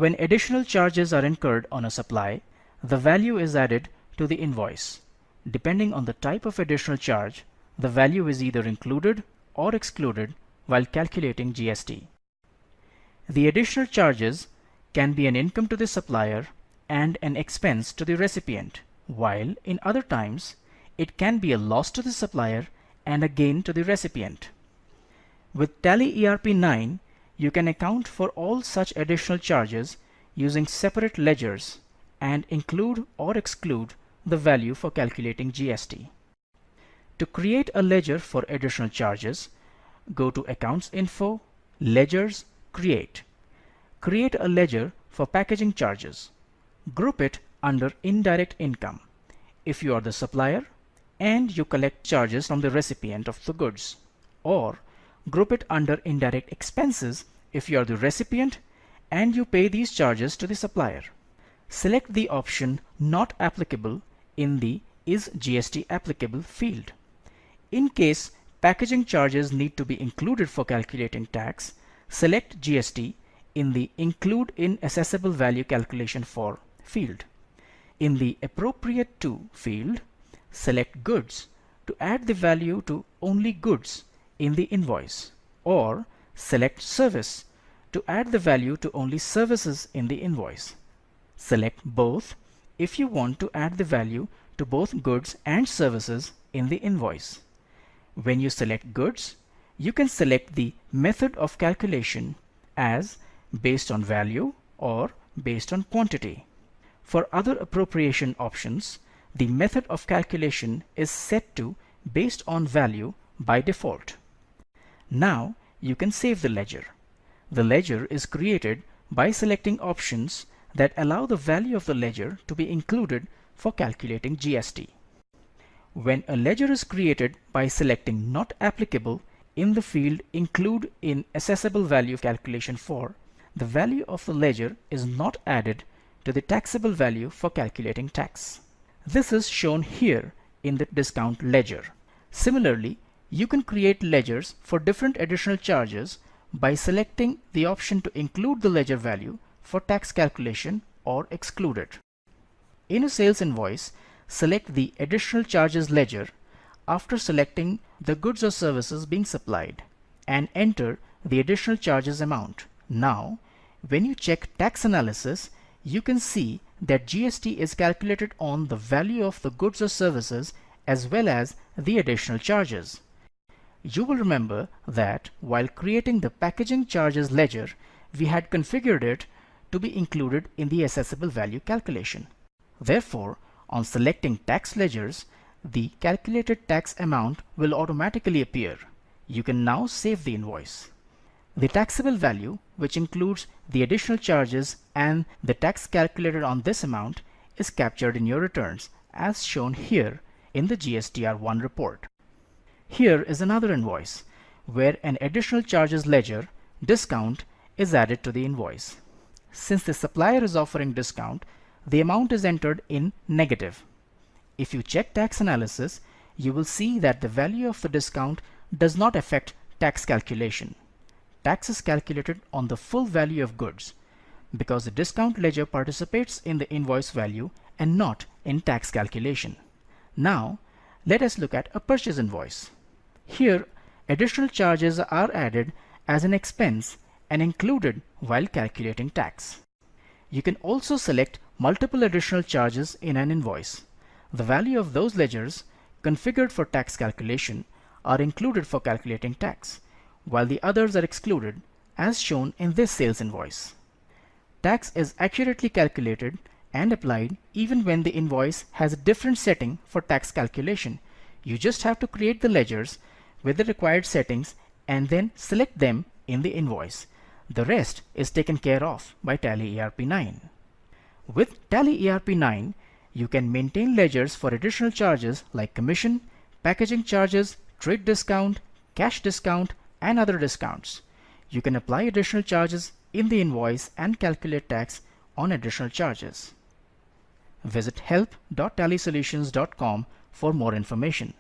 When additional charges are incurred on a supply, the value is added to the invoice. Depending on the type of additional charge, the value is either included or excluded while calculating GST. The additional charges can be an income to the supplier and an expense to the recipient, while in other times it can be a loss to the supplier and a gain to the recipient. With Tally.ERP9, you can account for all such additional charges using separate ledgers and include or exclude the value for calculating GST. To create a ledger for additional charges, go to Accounts Info, Ledgers, Create. Create a ledger for packaging charges. Group it under Indirect Income if you are the supplier and you collect charges from the recipient of the goods, or group it under Indirect Expenses if you are the recipient and you pay these charges to the supplier. Select the option Not Applicable in the Is GST Applicable field. In case packaging charges need to be included for calculating tax, select GST in the Include in Assessable Value Calculation For field. In the Appropriate To field, select Goods to add the value to only goods in the invoice, or select Service to add the value to only services in the invoice. Select Both if you want to add the value to both goods and services in the invoice. When you select goods, you can select the method of calculation as based on value or based on quantity. For other appropriation options, the method of calculation is set to based on value by default. Now you can save the ledger. The ledger is created by selecting options that allow the value of the ledger to be included for calculating GST. When a ledger is created by selecting Not Applicable in the field Include in Assessable Value Calculation For, the value of the ledger is not added to the taxable value for calculating tax. This is shown here in the discount ledger. Similarly, you can create ledgers for different additional charges by selecting the option to include the ledger value for tax calculation or exclude it. In a sales invoice, select the Additional Charges ledger after selecting the goods or services being supplied and enter the additional charges amount. Now, when you check tax analysis, you can see that GST is calculated on the value of the goods or services as well as the additional charges. You will remember that while creating the packaging charges ledger, we had configured it to be included in the assessable value calculation. Therefore, on selecting tax ledgers, the calculated tax amount will automatically appear. You can now save the invoice. The taxable value, which includes the additional charges and the tax calculated on this amount, is captured in your returns as shown here in the GSTR1 report. Here is another invoice where an additional charges ledger discount is added to the invoice. Since the supplier is offering discount, the amount is entered in negative. If you check tax analysis, you will see that the value of the discount does not affect tax calculation. Tax is calculated on the full value of goods because the discount ledger participates in the invoice value and not in tax calculation. Now, let us look at a purchase invoice. Here, additional charges are added as an expense and included while calculating tax. You can also select multiple additional charges in an invoice. The value of those ledgers configured for tax calculation are included for calculating tax, while the others are excluded as shown in this sales invoice. Tax is accurately calculated and applied even when the invoice has a different setting for tax calculation. You just have to create the ledgers with the required settings and then select them in the invoice. The rest is taken care of by Tally.ERP9. With Tally.ERP9, you can maintain ledgers for additional charges like commission, packaging charges, trade discount, cash discount, and other discounts. You can apply additional charges in the invoice and calculate tax on additional charges. Visit help.tallysolutions.com for more information.